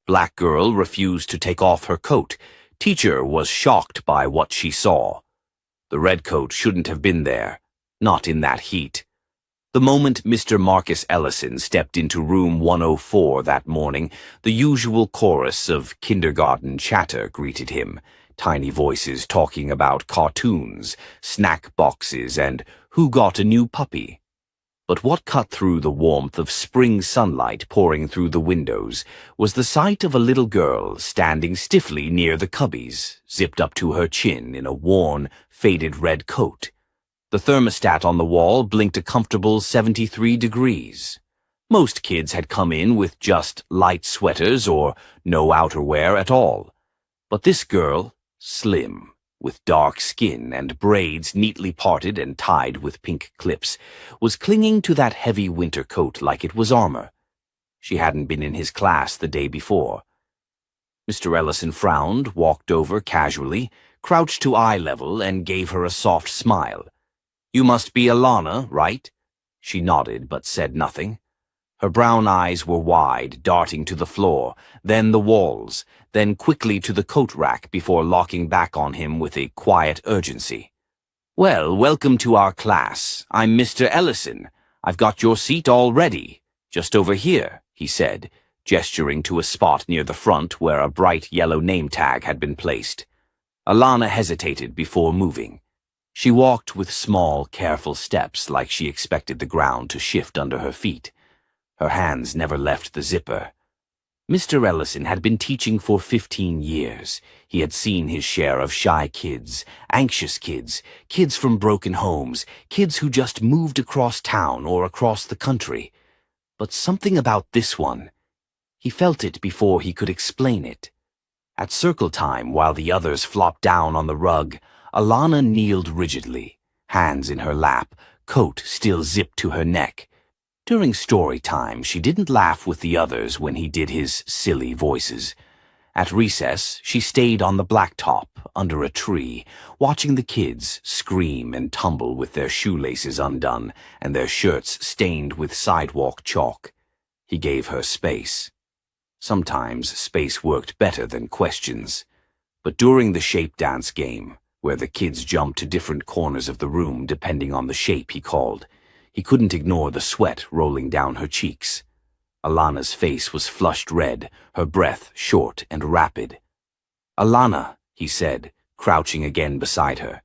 Black girl refused to take off her coat. Teacher was shocked by what she saw. The red coat shouldn't have been there, not in that heat. The moment Mr. Marcus Ellison stepped into room 104 that morning, the usual chorus of kindergarten chatter greeted him. Tiny voices talking about cartoons, snack boxes, and who got a new puppy. But what cut through the warmth of spring sunlight pouring through the windows was the sight of a little girl standing stiffly near the cubbies, zipped up to her chin in a worn, faded red coat. The thermostat on the wall blinked a comfortable 73 degrees. Most kids had come in with just light sweaters or no outerwear at all. But this girl, slim, with dark skin and braids neatly parted and tied with pink clips, was clinging to that heavy winter coat like it was armor. She hadn't been in his class the day before. Mr. Ellison frowned, walked over casually, crouched to eye level, and gave her a soft smile. "You must be Alana, right?" She nodded but said nothing. Her brown eyes were wide, darting to the floor, then the walls, then quickly to the coat rack before locking back on him with a quiet urgency. "Well, welcome to our class. I'm Mr. Ellison. I've got your seat all ready. Just over here," he said, gesturing to a spot near the front where a bright yellow name tag had been placed. Alana hesitated before moving. She walked with small, careful steps like she expected the ground to shift under her feet. Her hands never left the zipper. Mr. Ellison had been teaching for 15 years. He had seen his share of shy kids, anxious kids, kids from broken homes, kids who just moved across town or across the country. But something about this one, he felt it before he could explain it. At circle time, while the others flopped down on the rug, Alana kneeled rigidly, hands in her lap, coat still zipped to her neck. During story time, she didn't laugh with the others when he did his silly voices. At recess, she stayed on the blacktop, under a tree, watching the kids scream and tumble with their shoelaces undone and their shirts stained with sidewalk chalk. He gave her space. Sometimes space worked better than questions. But during the shape dance game, where the kids jumped to different corners of the room depending on the shape he called, he couldn't ignore the sweat rolling down her cheeks. Alana's face was flushed red, her breath short and rapid. "Alana," he said, crouching again beside her.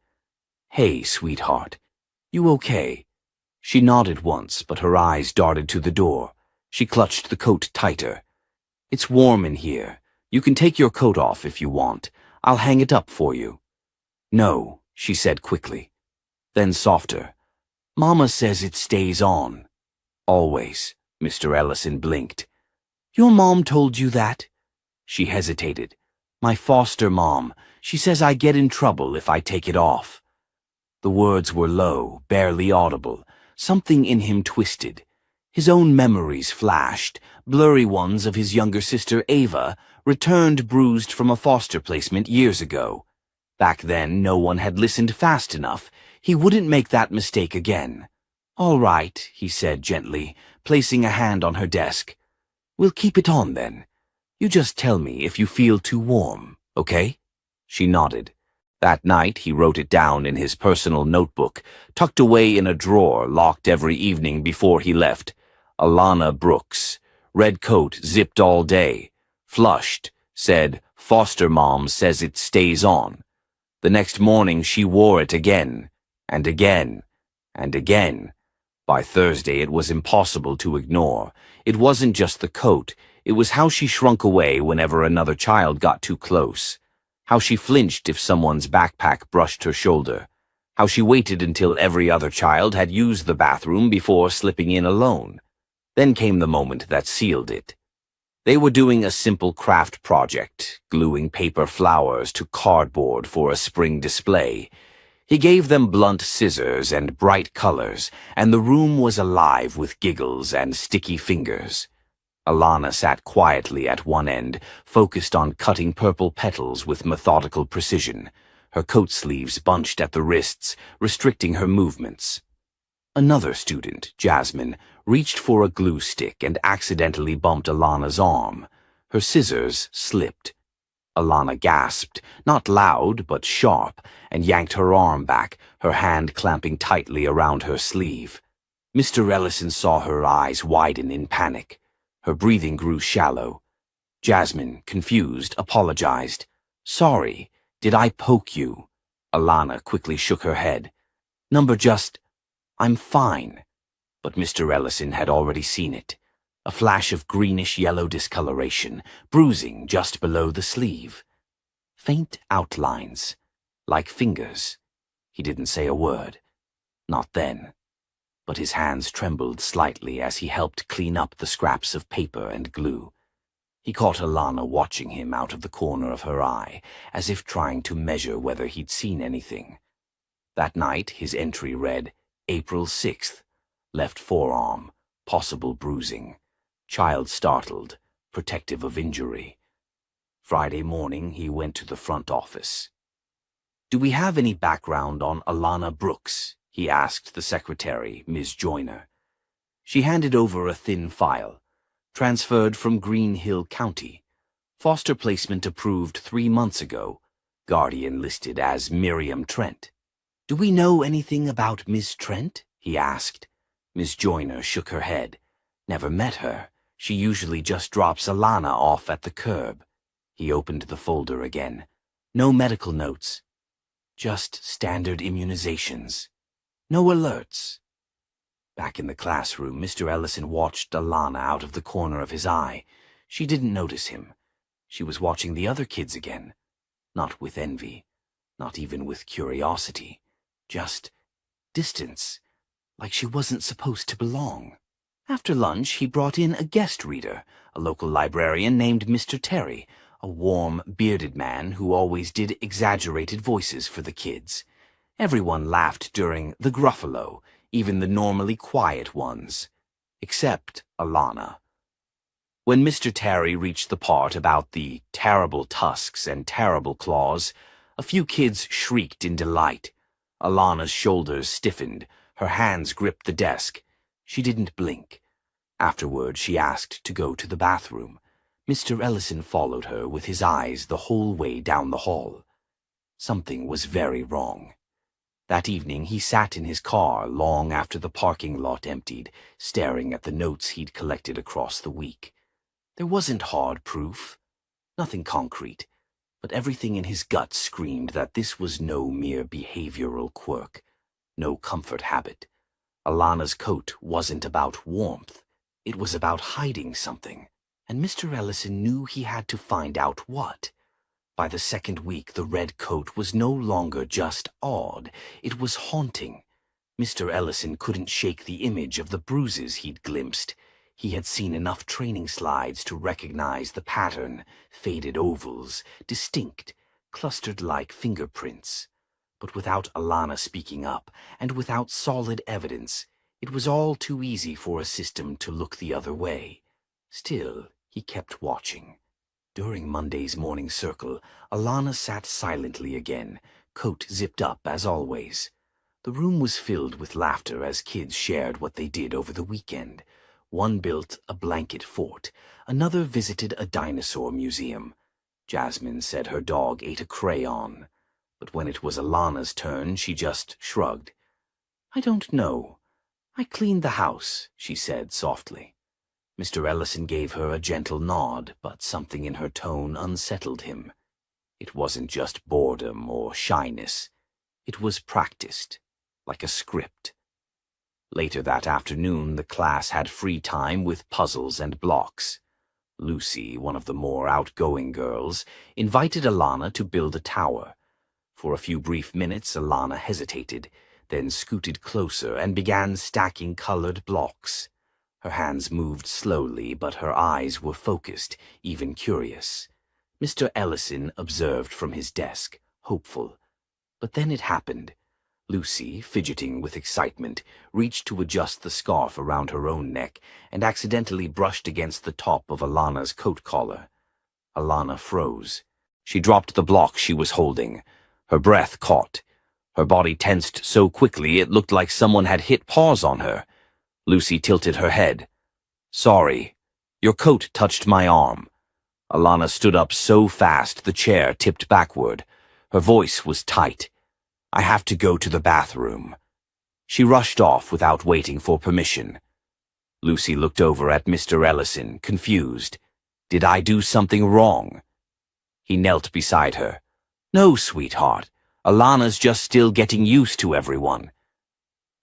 "Hey, sweetheart. You okay?" She nodded once, but her eyes darted to the door. She clutched the coat tighter. "It's warm in here. You can take your coat off if you want. I'll hang it up for you." "No," she said quickly. Then softer. "Mama says it stays on." "Always," Mr. Ellison blinked. "Your mom told you that?" She hesitated. "My foster mom. She says I get in trouble if I take it off." The words were low, barely audible. Something in him twisted. His own memories flashed, blurry ones of his younger sister Ava, returned bruised from a foster placement years ago. Back then, no one had listened fast enough. He wouldn't make that mistake again. "All right," he said gently, placing a hand on her desk. "We'll keep it on then. You just tell me if you feel too warm, okay?" She nodded. That night, he wrote it down in his personal notebook, tucked away in a drawer locked every evening before he left. Alana Brooks. Red coat zipped all day. Flushed. Said, "Foster mom says it stays on." The next morning, she wore it again. And again, and again. By Thursday, it was impossible to ignore. It wasn't just the coat. It was how she shrunk away whenever another child got too close. How she flinched if someone's backpack brushed her shoulder. How she waited until every other child had used the bathroom before slipping in alone. Then came the moment that sealed it. They were doing a simple craft project, gluing paper flowers to cardboard for a spring display. He gave them blunt scissors and bright colors, and the room was alive with giggles and sticky fingers. Alana sat quietly at one end, focused on cutting purple petals with methodical precision, her coat sleeves bunched at the wrists, restricting her movements. Another student, Jasmine, reached for a glue stick and accidentally bumped Alana's arm. Her scissors slipped. Alana gasped, not loud but sharp, and yanked her arm back, her hand clamping tightly around her sleeve. Mr. Ellison saw her eyes widen in panic. Her breathing grew shallow. Jasmine, confused, apologized. "Sorry, did I poke you?" Alana quickly shook her head. "I'm fine." But Mr. Ellison had already seen it. A flash of greenish-yellow discoloration, bruising just below the sleeve. Faint outlines, like fingers. He didn't say a word. Not then. But his hands trembled slightly as he helped clean up the scraps of paper and glue. He caught Alana watching him out of the corner of her eye, as if trying to measure whether he'd seen anything. That night, his entry read, April 6th, left forearm, possible bruising. Child startled, protective of injury. Friday morning, he went to the front office. "Do we have any background on Alana Brooks?" he asked the secretary, Ms. Joyner. She handed over a thin file. Transferred from Green Hill County. Foster placement approved 3 months ago. Guardian listed as Miriam Trent. "Do we know anything about Miss Trent?" he asked. Ms. Joyner shook her head. "Never met her. She usually just drops Alana off at the curb." He opened the folder again. "No medical notes. Just standard immunizations. No alerts." Back in the classroom, Mr. Ellison watched Alana out of the corner of his eye. She didn't notice him. She was watching the other kids again. Not with envy. Not even with curiosity. Just distance. Like she wasn't supposed to belong. After lunch, he brought in a guest reader, a local librarian named Mr. Terry, a warm, bearded man who always did exaggerated voices for the kids. Everyone laughed during the Gruffalo, even the normally quiet ones. Except Alana. When Mr. Terry reached the part about the terrible tusks and terrible claws, a few kids shrieked in delight. Alana's shoulders stiffened. Her hands gripped the desk. She didn't blink. Afterward, she asked to go to the bathroom. Mr. Ellison followed her with his eyes the whole way down the hall. Something was very wrong. That evening, he sat in his car long after the parking lot emptied, staring at the notes he'd collected across the week. There wasn't hard proof, nothing concrete, but everything in his gut screamed that this was no mere behavioral quirk, no comfort habit. Alana's coat wasn't about warmth. It was about hiding something, and Mr. Ellison knew he had to find out what. By the second week, the red coat was no longer just odd. It was haunting. Mr. Ellison couldn't shake the image of the bruises he'd glimpsed. He had seen enough training slides to recognize the pattern, faded ovals, distinct, clustered like fingerprints. But without Alana speaking up, and without solid evidence, it was all too easy for a system to look the other way. Still, he kept watching. During Monday's morning circle, Alana sat silently again, coat zipped up as always. The room was filled with laughter as kids shared what they did over the weekend. One built a blanket fort, another visited a dinosaur museum. Jasmine said her dog ate a crayon, but when it was Alana's turn, she just shrugged. "I don't know. I cleaned the house," she said softly. Mr. Ellison gave her a gentle nod, but something in her tone unsettled him. It wasn't just boredom or shyness. It was practiced, like a script. Later that afternoon, the class had free time with puzzles and blocks. Lucy, one of the more outgoing girls, invited Alana to build a tower. For a few brief minutes, Alana hesitated, then scooted closer and began stacking colored blocks. Her hands moved slowly, but her eyes were focused, even curious. Mr. Ellison observed from his desk, hopeful. But then it happened. Lucy, fidgeting with excitement, reached to adjust the scarf around her own neck and accidentally brushed against the top of Alana's coat collar. Alana froze. She dropped the block she was holding. Her breath caught. Her body tensed so quickly it looked like someone had hit pause on her. Lucy tilted her head. "Sorry. Your coat touched my arm." Alana stood up so fast the chair tipped backward. Her voice was tight. "I have to go to the bathroom." She rushed off without waiting for permission. Lucy looked over at Mr. Ellison, confused. "Did I do something wrong?" He knelt beside her. "No, sweetheart. Alana's just still getting used to everyone."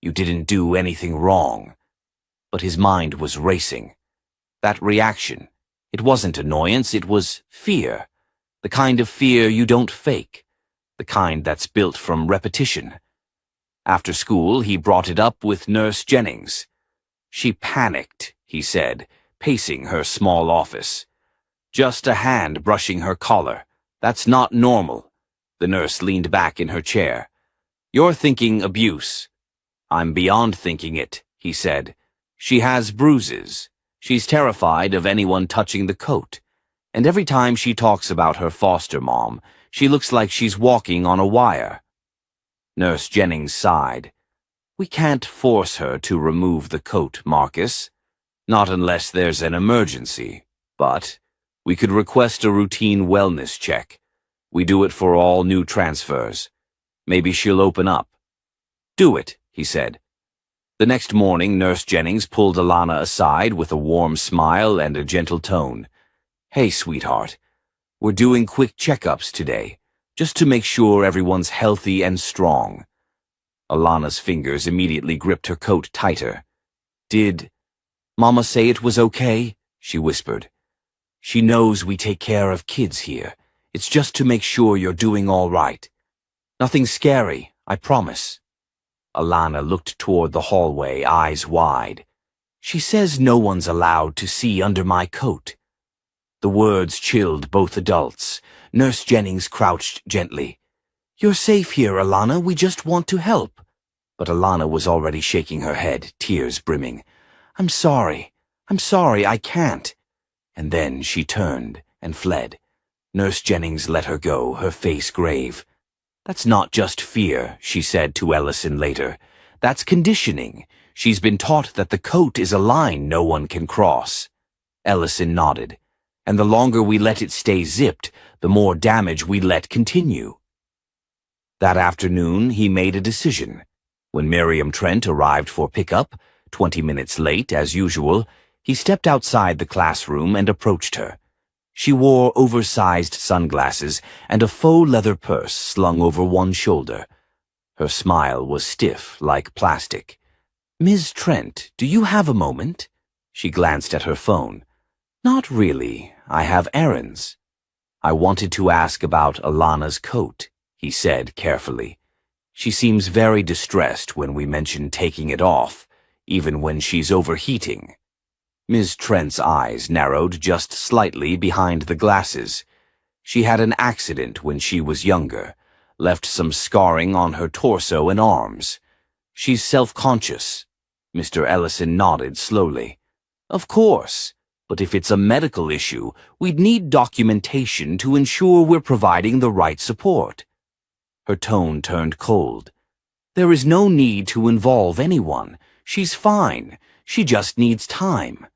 "You didn't do anything wrong." But his mind was racing. That reaction, it wasn't annoyance, it was fear. The kind of fear you don't fake. The kind that's built from repetition. After school, he brought it up with Nurse Jennings. "She panicked," he said, pacing her small office. "Just a hand brushing her collar. That's not normal." The nurse leaned back in her chair. "You're thinking abuse." "I'm beyond thinking it," he said. "She has bruises. She's terrified of anyone touching the coat. And every time she talks about her foster mom, she looks like she's walking on a wire." Nurse Jennings sighed. "We can't force her to remove the coat, Marcus. Not unless there's an emergency. But we could request a routine wellness check. We do it for all new transfers. Maybe she'll open up." "Do it," he said. The next morning, Nurse Jennings pulled Alana aside with a warm smile and a gentle tone. "Hey, sweetheart. We're doing quick checkups today, just to make sure everyone's healthy and strong." Alana's fingers immediately gripped her coat tighter. "Did Mama say it was okay?" she whispered. "She knows we take care of kids here. It's just to make sure you're doing all right. Nothing scary, I promise." Alana looked toward the hallway, eyes wide. "She says no one's allowed to see under my coat." The words chilled both adults. Nurse Jennings crouched gently. "You're safe here, Alana. We just want to help." But Alana was already shaking her head, tears brimming. I'm sorry, I can't." And then she turned and fled. Nurse Jennings let her go, her face grave. "That's not just fear," she said to Ellison later. "That's conditioning. She's been taught that the coat is a line no one can cross." Ellison nodded. "And the longer we let it stay zipped, the more damage we let continue." That afternoon, he made a decision. When Miriam Trent arrived for pickup, 20 minutes late, as usual, he stepped outside the classroom and approached her. She wore oversized sunglasses and a faux leather purse slung over one shoulder. Her smile was stiff, like plastic. "Ms. Trent, do you have a moment?" She glanced at her phone. "Not really. I have errands." "I wanted to ask about Alana's coat," he said carefully. "She seems very distressed when we mention taking it off, even when she's overheating." Ms. Trent's eyes narrowed just slightly behind the glasses. She had an accident when she was younger, left some scarring on her torso and arms. "She's self-conscious." Mr. Ellison nodded slowly. "Of course, but if it's a medical issue, we'd need documentation to ensure we're providing the right support." Her tone turned cold. "There is no need to involve anyone. She's fine. She just needs time."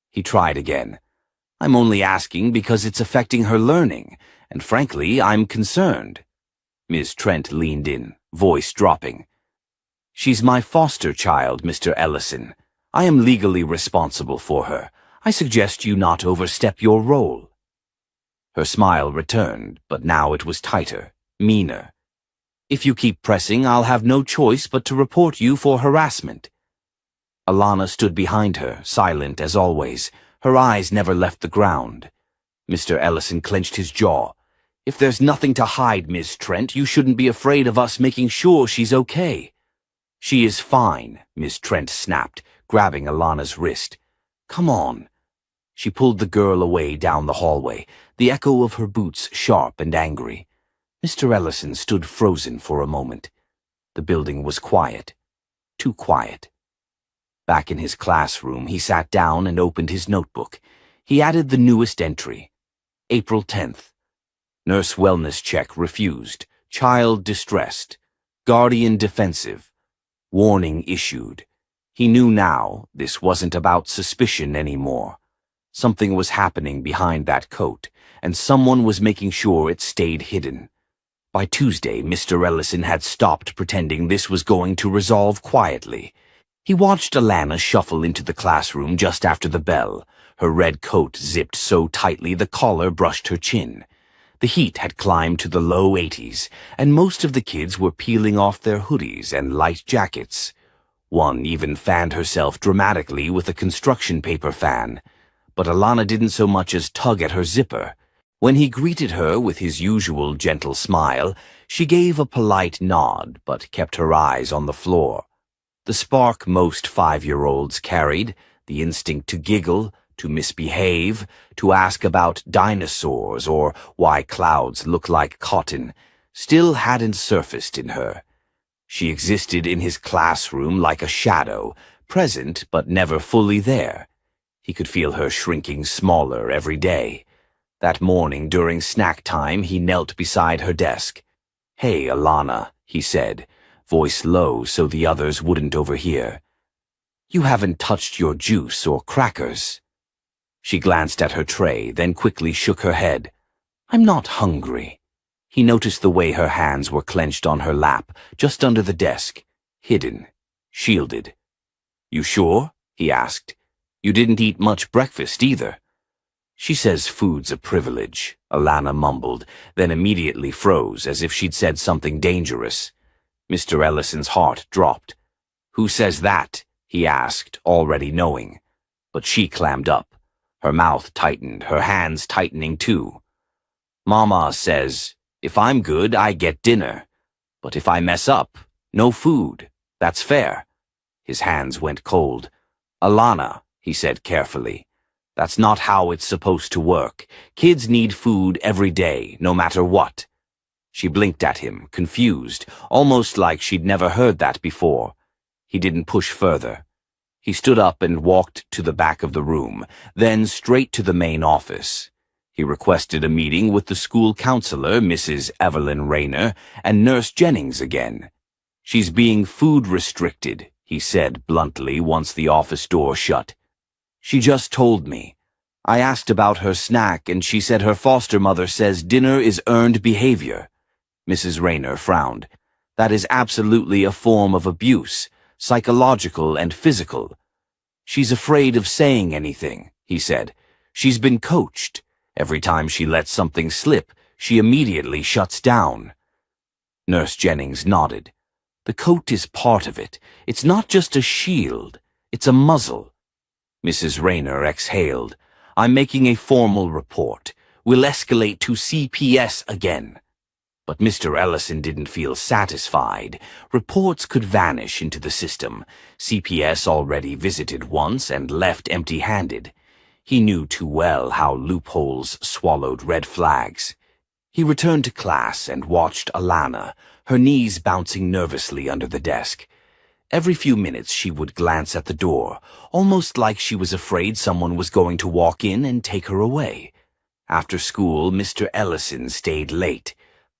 He tried again. "I'm only asking because it's affecting her learning, and frankly, I'm concerned." Ms. Trent leaned in, voice dropping. "She's my foster child, Mr. Ellison. I am legally responsible for her. I suggest you not overstep your role." Her smile returned, but now it was tighter, meaner. "If you keep pressing, I'll have no choice but to report you for harassment." Alana stood behind her, silent as always. Her eyes never left the ground. Mr. Ellison clenched his jaw. "If there's nothing to hide, Miss Trent, you shouldn't be afraid of us making sure she's okay." "She is fine," Miss Trent snapped, grabbing Alana's wrist. "Come on." She pulled the girl away down the hallway, the echo of her boots sharp and angry. Mr. Ellison stood frozen for a moment. The building was quiet. Too quiet. Back in his classroom, he sat down and opened his notebook. He added the newest entry. April 10th. Nurse wellness check refused. Child distressed. Guardian defensive. Warning issued. He knew now this wasn't about suspicion anymore. Something was happening behind that coat, and someone was making sure it stayed hidden. By Tuesday, Mr. Ellison had stopped pretending this was going to resolve quietly. He watched Alana shuffle into the classroom just after the bell, her red coat zipped so tightly the collar brushed her chin. The heat had climbed to the low 80s, and most of the kids were peeling off their hoodies and light jackets. One even fanned herself dramatically with a construction paper fan. But Alana didn't so much as tug at her zipper. When he greeted her with his usual gentle smile, she gave a polite nod but kept her eyes on the floor. The spark most 5-year-olds carried, the instinct to giggle, to misbehave, to ask about dinosaurs or why clouds look like cotton, still hadn't surfaced in her. She existed in his classroom like a shadow, present but never fully there. He could feel her shrinking smaller every day. That morning during snack time, he knelt beside her desk. "Hey, Alana," he said, voice low so the others wouldn't overhear. "You haven't touched your juice or crackers." She glanced at her tray, then quickly shook her head. "I'm not hungry." He noticed the way her hands were clenched on her lap, just under the desk, hidden, shielded. "You sure?" he asked. "You didn't eat much breakfast either." "She says food's a privilege," Alana mumbled, then immediately froze as if she'd said something dangerous. Mr. Ellison's heart dropped. "Who says that?" he asked, already knowing. But she clammed up. Her mouth tightened, her hands tightening too. "Mama says, if I'm good, I get dinner. But if I mess up, no food. That's fair." His hands went cold. "Alana," he said carefully, "that's not how it's supposed to work. Kids need food every day, no matter what." She blinked at him, confused, almost like she'd never heard that before. He didn't push further. He stood up and walked to the back of the room, then straight to the main office. He requested a meeting with the school counselor, Mrs. Evelyn Rayner, and Nurse Jennings again. "She's being food restricted," he said bluntly once the office door shut. "She just told me. I asked about her snack and she said her foster mother says dinner is earned behavior." Mrs. Rayner frowned. "That is absolutely a form of abuse, psychological and physical." "She's afraid of saying anything," he said. "She's been coached. Every time she lets something slip, she immediately shuts down." Nurse Jennings nodded. "The coat is part of it. It's not just a shield. It's a muzzle." Mrs. Rayner exhaled. "I'm making a formal report. We'll escalate to CPS again." But Mr. Ellison didn't feel satisfied. Reports could vanish into the system. CPS already visited once and left empty-handed. He knew too well how loopholes swallowed red flags. He returned to class and watched Alana, her knees bouncing nervously under the desk. Every few minutes she would glance at the door, almost like she was afraid someone was going to walk in and take her away. After school, Mr. Ellison stayed late.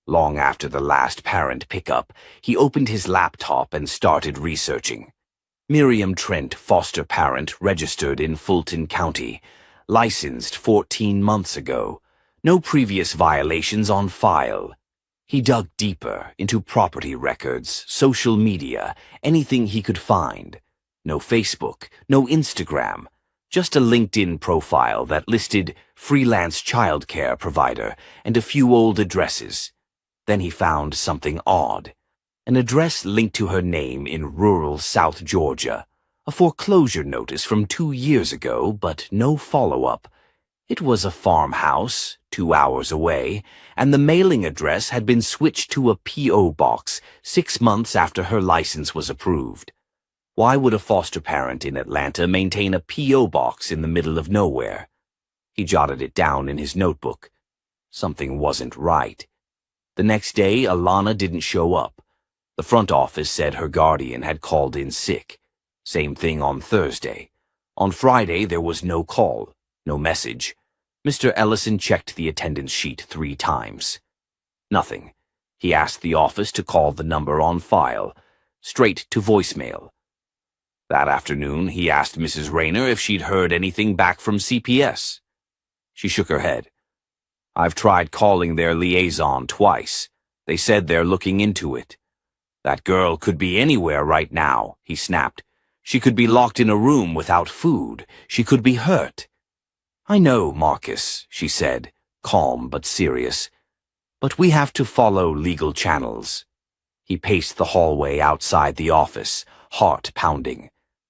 Long after the last parent pickup, he opened his laptop and started researching. Miriam Trent, foster parent, registered in Fulton County. Licensed 14 months ago. No previous violations on file. He dug deeper into property records, social media, anything he could find. No Facebook, no Instagram. Just a LinkedIn profile that listed freelance childcare provider and a few old addresses. Then he found something odd. An address linked to her name in rural South Georgia. A foreclosure notice from 2 years ago, but no follow-up. It was a farmhouse, 2 hours away, and the mailing address had been switched to a P.O. box 6 months after her license was approved. Why would a foster parent in Atlanta maintain a P.O. box in the middle of nowhere? He jotted it down in his notebook. Something wasn't right. The next day, Alana didn't show up. The front office said her guardian had called in sick. Same thing on Thursday. On Friday, there was no call, no message. Mr. Ellison checked the attendance sheet 3 times. Nothing. He asked the office to call the number on file, straight to voicemail. That afternoon, he asked Mrs. Rayner if she'd heard anything back from CPS. She shook her head. I've tried calling their liaison twice. They said they're looking into it. That girl could be anywhere right now, he snapped. She could be locked in a room without food. She could be hurt. I know, Marcus, she said, calm but serious. But we have to follow legal channels. He paced the hallway outside the office, heart pounding.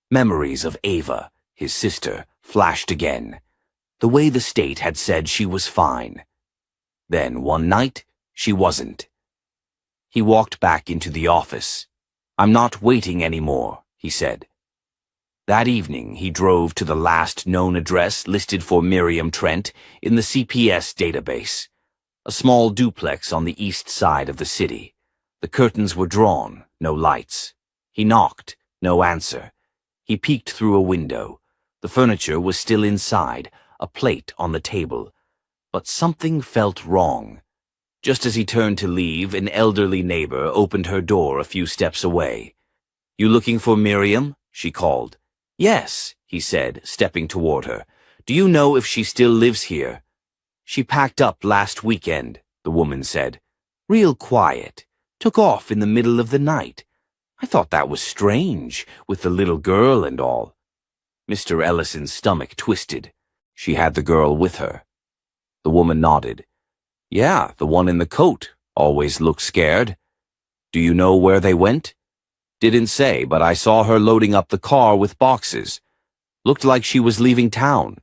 Memories of Ava, his sister, flashed again. The way the state had said she was fine. Then, one night, she wasn't. He walked back into the office. I'm not waiting anymore, he said. That evening, he drove to the last known address listed for Miriam Trent in the CPS database. A small duplex on the east side of the city. The curtains were drawn, no lights. He knocked, no answer. He peeked through a window. The furniture was still inside, a plate on the table. But something felt wrong. Just as he turned to leave, an elderly neighbor opened her door a few steps away. You looking for Miriam? She called. Yes, he said, stepping toward her. Do you know if she still lives here? She packed up last weekend, the woman said. Real quiet. Took off in the middle of the night. I thought that was strange, with the little girl and all. Mr. Ellison's stomach twisted. She had the girl with her. The woman nodded. Yeah, the one in the coat. Always looked scared. Do you know where they went? Didn't say, but I saw her loading up the car with boxes. Looked like she was leaving town.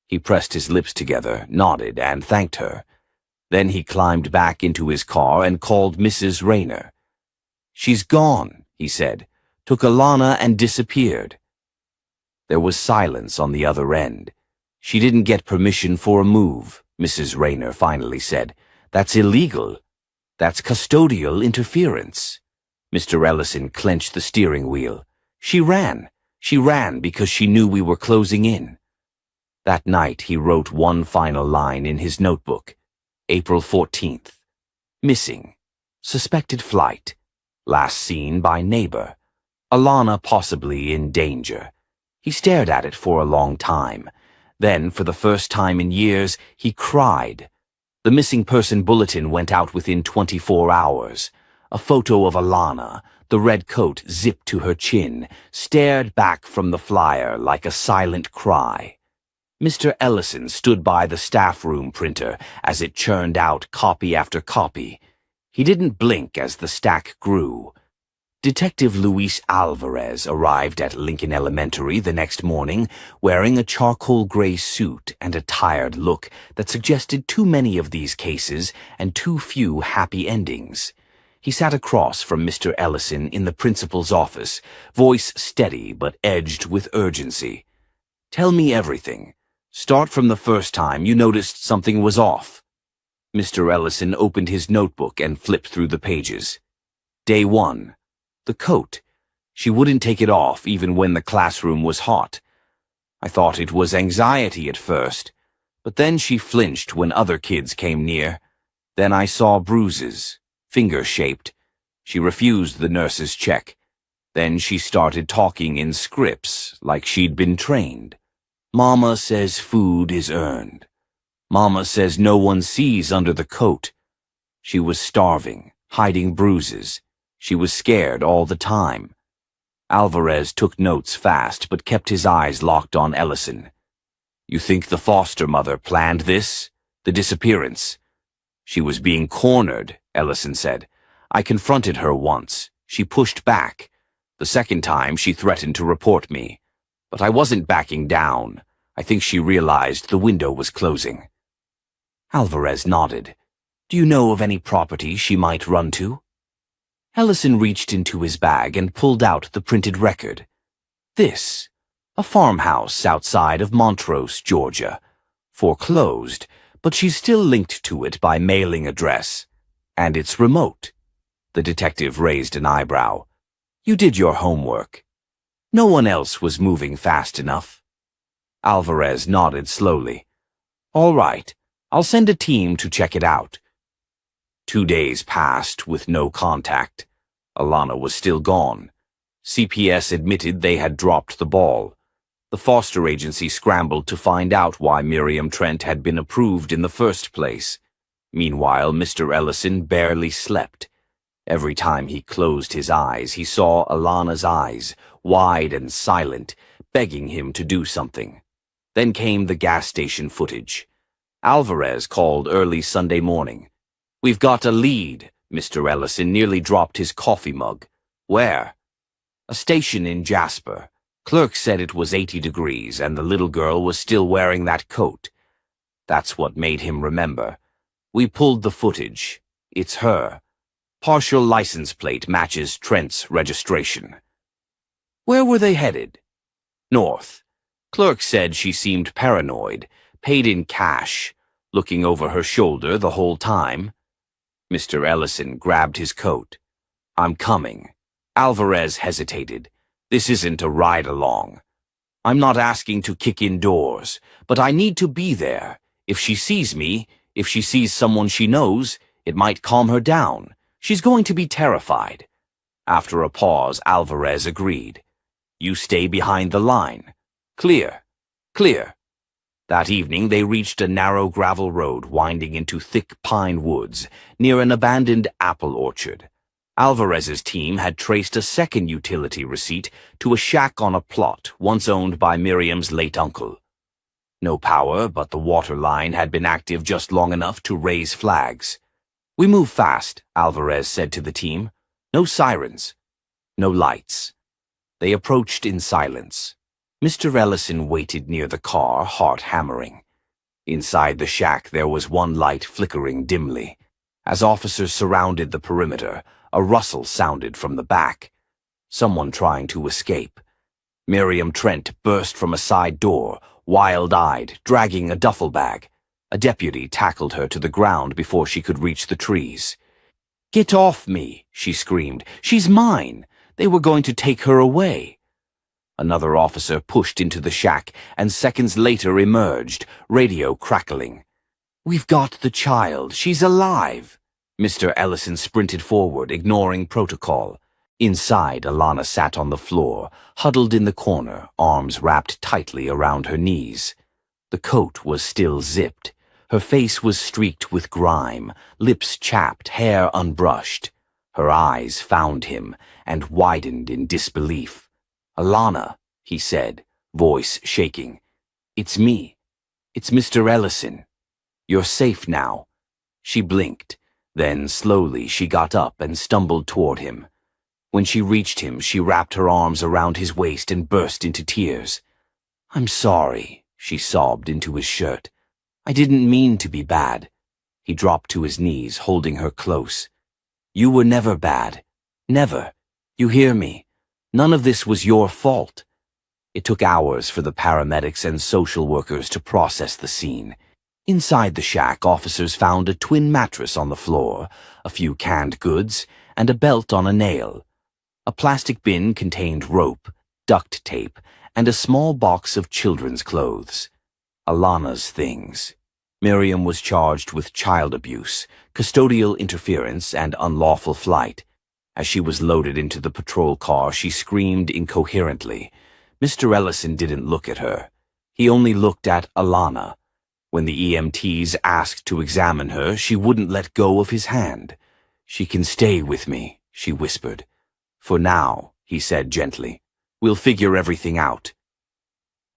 He pressed his lips together, nodded, and thanked her. Then he climbed back into his car and called Mrs. Rayner. She's gone, he said. Took Alana and disappeared. There was silence on the other end. She didn't get permission for a move, Mrs. Rayner finally said. That's illegal. That's custodial interference. Mr. Ellison clenched the steering wheel. She ran. She ran because she knew we were closing in. That night he wrote one final line in his notebook. April 14th. Missing. Suspected flight. Last seen by neighbor. Alana possibly in danger. He stared at it for a long time. Then, for the first time in years, he cried. The missing person bulletin went out within 24 hours. A photo of Alana, the red coat zipped to her chin, stared back from the flyer like a silent cry. Mr. Ellison stood by the staff room printer as it churned out copy after copy. He didn't blink as the stack grew. Detective Luis Alvarez arrived at Lincoln Elementary the next morning wearing a charcoal gray suit and a tired look that suggested too many of these cases and too few happy endings. He sat across from Mr. Ellison in the principal's office, voice steady but edged with urgency. Tell me everything. Start from the first time you noticed something was off. Mr. Ellison opened his notebook and flipped through the pages. Day 1. The coat. She wouldn't take it off even when the classroom was hot. I thought it was anxiety at first, but then she flinched when other kids came near. Then I saw bruises, finger-shaped. She refused the nurse's check. Then she started talking in scripts like she'd been trained. Mama says food is earned. Mama says no one sees under the coat. She was starving, hiding bruises. She was scared all the time. Alvarez took notes fast but kept his eyes locked on Ellison. You think the foster mother planned this? The disappearance? She was being cornered, Ellison said. I confronted her once. She pushed back. The second time she threatened to report me. But I wasn't backing down. I think she realized the window was closing. Alvarez nodded. Do you know of any property she might run to? Ellison reached into his bag and pulled out the printed record. This, a farmhouse outside of Montrose, Georgia. Foreclosed, but she's still linked to it by mailing address. And it's remote. The detective raised an eyebrow. You did your homework. No one else was moving fast enough. Alvarez nodded slowly. All right, I'll send a team to check it out. 2 days passed with no contact. Alana was still gone. CPS admitted they had dropped the ball. The foster agency scrambled to find out why Miriam Trent had been approved in the first place. Meanwhile, Mr. Ellison barely slept. Every time he closed his eyes, he saw Alana's eyes, wide and silent, begging him to do something. Then came the gas station footage. Alvarez called early Sunday morning. "We've got a lead." Mr. Ellison nearly dropped his coffee mug. "Where?" "A station in Jasper. Clerk said it was 80 degrees and the little girl was still wearing that coat." That's what made him remember. "We pulled the footage. It's her. Partial license plate matches Trent's registration." Where were they headed? North. Clerk said she seemed paranoid, paid in cash, looking over her shoulder the whole time. Mr. Ellison grabbed his coat. "I'm coming." Alvarez hesitated. "This isn't a ride-along. I'm not asking to kick in doors, but I need to be there. If she sees me, if she sees someone she knows, it might calm her down. She's going to be terrified." After a pause, Alvarez agreed. "You stay behind the line." "Clear. Clear." That evening they reached a narrow gravel road winding into thick pine woods near an abandoned apple orchard. Alvarez's team had traced a second utility receipt to a shack on a plot once owned by Miriam's late uncle. No power, but the water line had been active just long enough to raise flags. "We move fast," Alvarez said to the team. "No sirens. No lights." They approached in silence. Mr. Ellison waited near the car, heart hammering. Inside the shack there was one light flickering dimly. As officers surrounded the perimeter, a rustle sounded from the back. Someone trying to escape. Miriam Trent burst from a side door, wild-eyed, dragging a duffel bag. A deputy tackled her to the ground before she could reach the trees. "Get off me," she screamed. "She's mine. They were going to take her away." Another officer pushed into the shack and seconds later emerged, radio crackling. "We've got the child. She's alive." Mr. Ellison sprinted forward, ignoring protocol. Inside, Alana sat on the floor, huddled in the corner, arms wrapped tightly around her knees. The coat was still zipped. Her face was streaked with grime, lips chapped, hair unbrushed. Her eyes found him and widened in disbelief. "Alana," he said, voice shaking. "It's me. It's Mr. Ellison. You're safe now." She blinked. Then, slowly, she got up and stumbled toward him. When she reached him, she wrapped her arms around his waist and burst into tears. "I'm sorry," she sobbed into his shirt. "I didn't mean to be bad." He dropped to his knees, holding her close. "You were never bad. Never. You hear me? None of this was your fault." It took hours for the paramedics and social workers to process the scene. Inside the shack, officers found a twin mattress on the floor, a few canned goods, and a belt on a nail. A plastic bin contained rope, duct tape, and a small box of children's clothes. Alana's things. Miriam was charged with child abuse, custodial interference, and unlawful flight. As she was loaded into the patrol car, she screamed incoherently. Mr. Ellison didn't look at her. He only looked at Alana. When the EMTs asked to examine her, she wouldn't let go of his hand. "She can stay with me," she whispered. "For now," he said gently. "We'll figure everything out."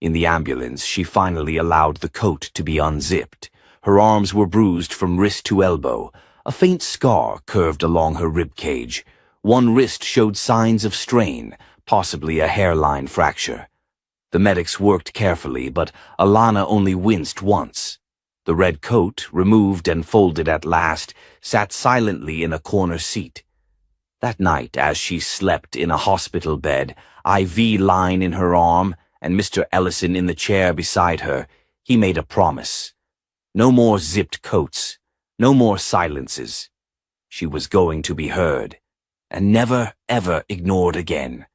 In the ambulance, she finally allowed the coat to be unzipped. Her arms were bruised from wrist to elbow. A faint scar curved along her rib cage. One wrist showed signs of strain, possibly a hairline fracture. The medics worked carefully, but Alana only winced once. The red coat, removed and folded at last, sat silently in a corner seat. That night, as she slept in a hospital bed, IV line in her arm, and Mr. Ellison in the chair beside her, he made a promise. No more zipped coats, no more silences. She was going to be heard, and never, ever ignored again.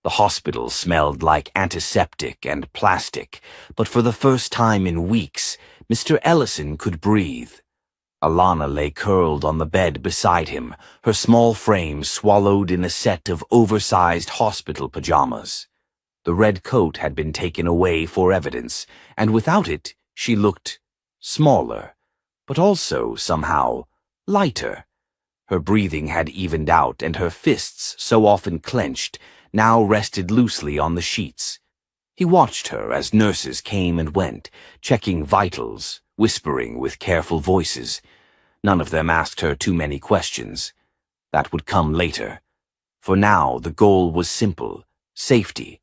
The hospital smelled like antiseptic and plastic, but for the first time in weeks, Mr. Ellison could breathe. Alana lay curled on the bed beside him, her small frame swallowed in a set of oversized hospital pajamas. The red coat had been taken away for evidence, and without it, she looked smaller, but also, somehow, lighter. Her breathing had evened out, and her fists, so often clenched, now rested loosely on the sheets. He watched her as nurses came and went, checking vitals, whispering with careful voices. None of them asked her too many questions. That would come later. For now, the goal was simple: safety.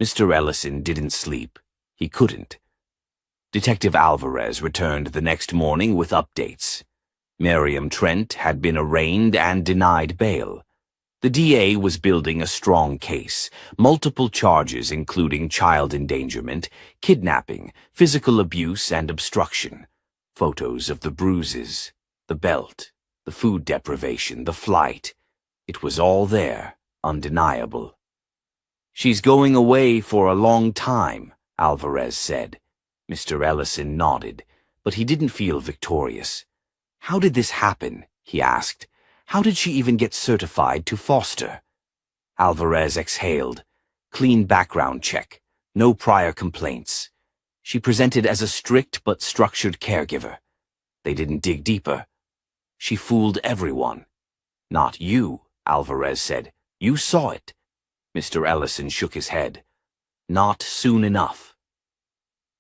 Mr. Ellison didn't sleep. He couldn't. Detective Alvarez returned the next morning with updates. Miriam Trent had been arraigned and denied bail. The DA was building a strong case, multiple charges including child endangerment, kidnapping, physical abuse, and obstruction. Photos of the bruises, the belt, the food deprivation, the flight. It was all there, undeniable. "She's going away for a long time," Alvarez said. Mr. Ellison nodded, but he didn't feel victorious. "How did this happen?" he asked. "How did she even get certified to foster?" Alvarez exhaled. Clean background check. No prior complaints. She presented as a strict but structured caregiver. They didn't dig deeper. She fooled everyone. "Not you," Alvarez said. "You saw it." Mr. Ellison shook his head. "Not soon enough."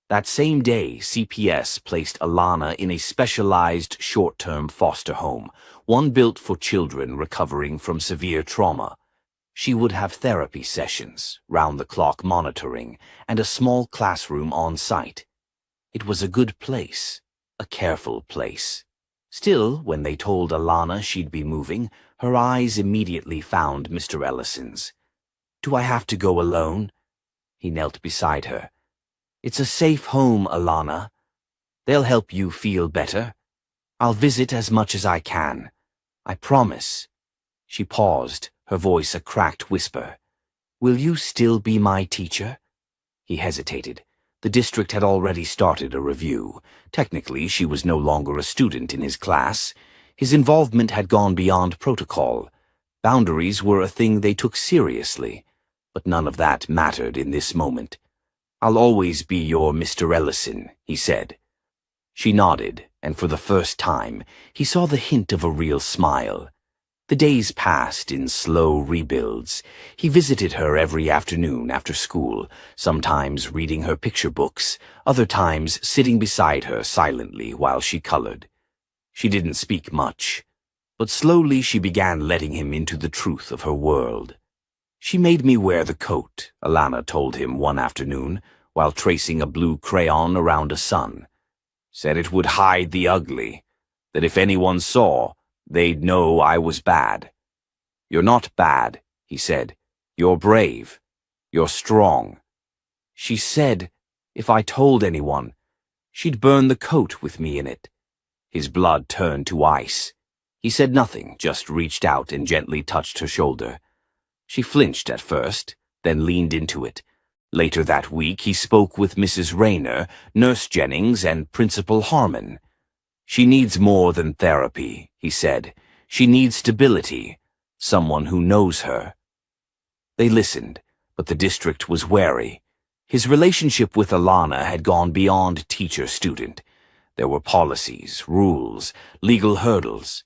That same day, CPS placed Alana in a specialized short-term foster home, one built for children recovering from severe trauma. She would have therapy sessions, round-the-clock monitoring, and a small classroom on site. It was a good place, a careful place. Still, when they told Alana she'd be moving, her eyes immediately found Mr. Ellison's. "Do I have to go alone?" He knelt beside her. "It's a safe home, Alana. They'll help you feel better. I'll visit as much as I can. I promise." She paused, her voice a cracked whisper. "Will you still be my teacher?" He hesitated. The district had already started a review. Technically, she was no longer a student in his class. His involvement had gone beyond protocol. Boundaries were a thing they took seriously, but none of that mattered in this moment. "I'll always be your Mr. Ellison," he said. She nodded, and for the first time, he saw the hint of a real smile. The days passed in slow rebuilds. He visited her every afternoon after school, sometimes reading her picture books, other times sitting beside her silently while she colored. She didn't speak much, but slowly she began letting him into the truth of her world. "She made me wear the coat," Alana told him one afternoon, while tracing a blue crayon around a sun. "Said it would hide the ugly, that if anyone saw, they'd know I was bad." "You're not bad," he said. "You're brave. You're strong." She said, if I told anyone, she'd burn the coat with me in it. His blood turned to ice. He said nothing, just reached out and gently touched her shoulder. She flinched at first, then leaned into it. Later that week, he spoke with Mrs. Rayner, Nurse Jennings, and Principal Harmon. "She needs more than therapy," he said. "She needs stability, someone who knows her." They listened, but the district was wary. His relationship with Alana had gone beyond teacher-student. There were policies, rules, legal hurdles.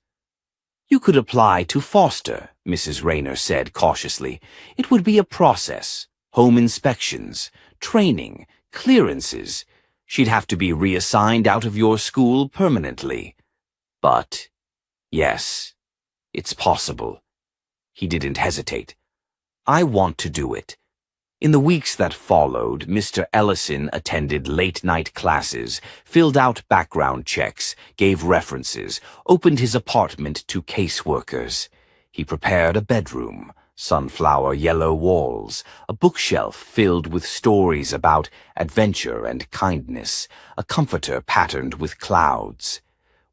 "You could apply to foster," Mrs. Rayner said cautiously. "It would be a process. Home inspections, training, clearances. She'd have to be reassigned out of your school permanently. But, yes, it's possible." He didn't hesitate. "I want to do it." In the weeks that followed, Mr. Ellison attended late-night classes, filled out background checks, gave references, opened his apartment to caseworkers. He prepared a bedroom, sunflower yellow walls, a bookshelf filled with stories about adventure and kindness, a comforter patterned with clouds.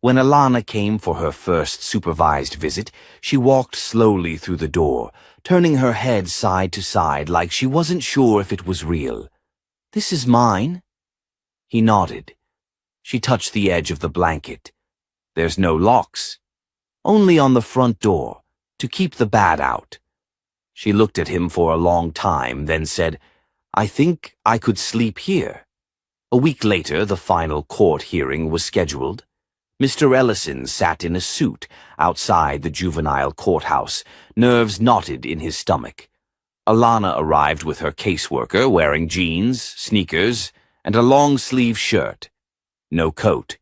When Alana came for her first supervised visit, she walked slowly through the door, turning her head side to side like she wasn't sure if it was real. "This is mine?" He nodded. She touched the edge of the blanket. There's no locks. Only on the front door, to keep the bad out. She looked at him for a long time, then said, I think I could sleep here. A week later, the final court hearing was scheduled. Mr. Ellison sat in a suit outside the juvenile courthouse, nerves knotted in his stomach. Alana arrived with her caseworker wearing jeans, sneakers, and a long-sleeve shirt. No coat.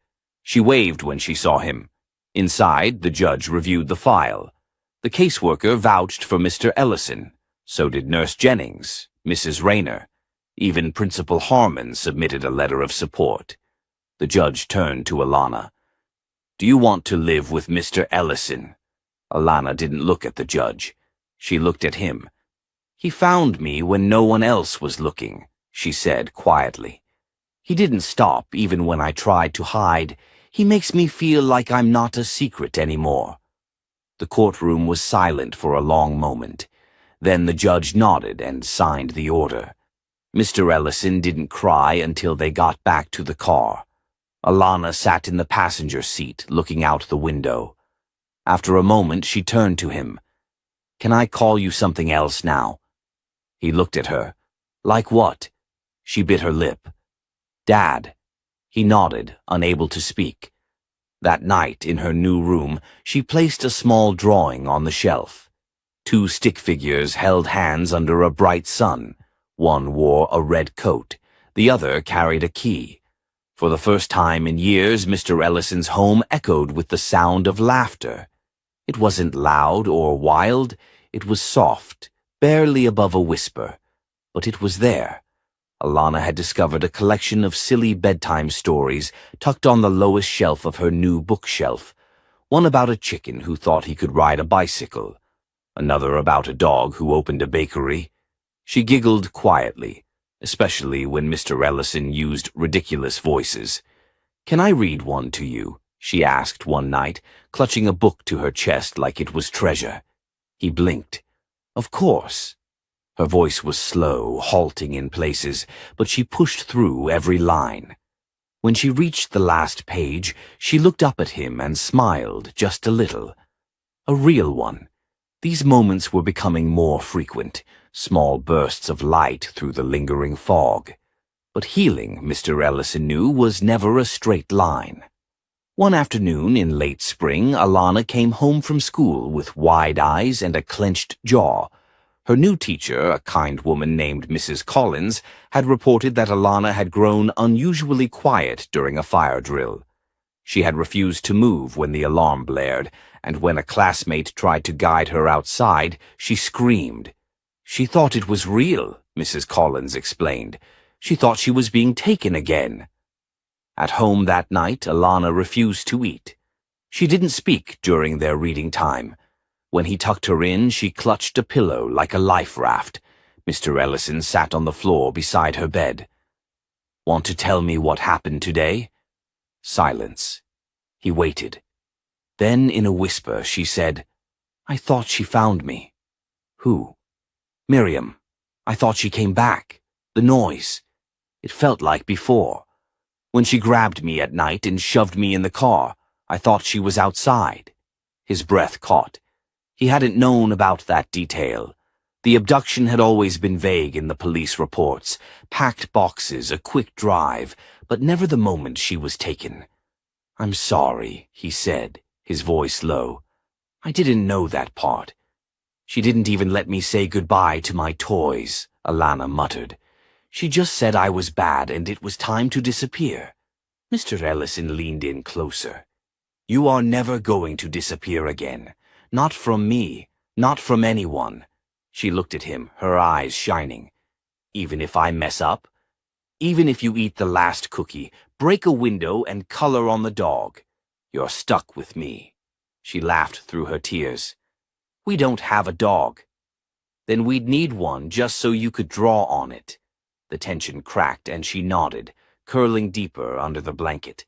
She waved when she saw him. Inside, the judge reviewed the file. The caseworker vouched for Mr. Ellison. So did Nurse Jennings, Mrs. Rayner. Even Principal Harmon submitted a letter of support. The judge turned to Alana. Do you want to live with Mr. Ellison? Alana didn't look at the judge. She looked at him. He found me when no one else was looking, she said quietly. He didn't stop even when I tried to hide. He makes me feel like I'm not a secret anymore. The courtroom was silent for a long moment. Then the judge nodded and signed the order. Mr. Ellison didn't cry until they got back to the car. Alana sat in the passenger seat, looking out the window. After a moment, she turned to him. Can I call you something else now? He looked at her. Like what? She bit her lip. Dad. He nodded, unable to speak. That night, in her new room, she placed a small drawing on the shelf. 2 stick figures held hands under a bright sun. One wore a red coat. The other carried a key. For the first time in years, Mr. Ellison's home echoed with the sound of laughter. It wasn't loud or wild. It was soft, barely above a whisper. But it was there. Alana had discovered a collection of silly bedtime stories tucked on the lowest shelf of her new bookshelf. One about a chicken who thought he could ride a bicycle. Another about a dog who opened a bakery. She giggled quietly, especially when Mr. Ellison used ridiculous voices. Can I read one to you? She asked one night, clutching a book to her chest like it was treasure. He blinked. Of course. Her voice was slow, halting in places, but she pushed through every line. When she reached the last page, she looked up at him and smiled just a little. A real one. These moments were becoming more frequent, small bursts of light through the lingering fog. But healing, Mr. Ellison knew, was never a straight line. One afternoon in late spring, Alana came home from school with wide eyes and a clenched jaw. Her new teacher, a kind woman named Mrs. Collins, had reported that Alana had grown unusually quiet during a fire drill. She had refused to move when the alarm blared, and when a classmate tried to guide her outside, she screamed. She thought it was real, Mrs. Collins explained. She thought she was being taken again. At home that night, Alana refused to eat. She didn't speak during their reading time. When he tucked her in, she clutched a pillow like a life raft. Mr. Ellison sat on the floor beside her bed. Want to tell me what happened today? Silence. He waited. Then, in a whisper, she said, I thought she found me. Who? Miriam. I thought she came back. The noise. It felt like before. When she grabbed me at night and shoved me in the car, I thought she was outside. His breath caught. He hadn't known about that detail. The abduction had always been vague in the police reports. Packed boxes, a quick drive, but never the moment she was taken. I'm sorry, he said, his voice low. I didn't know that part. She didn't even let me say goodbye to my toys, Alana muttered. She just said I was bad and it was time to disappear. Mr. Ellison leaned in closer. You are never going to disappear again. Not from me, not from anyone. She looked at him, her eyes shining. Even if I mess up? Even if you eat the last cookie, break a window and color on the dog. You're stuck with me. She laughed through her tears. We don't have a dog. Then we'd need one just so you could draw on it. The tension cracked and she nodded, curling deeper under the blanket.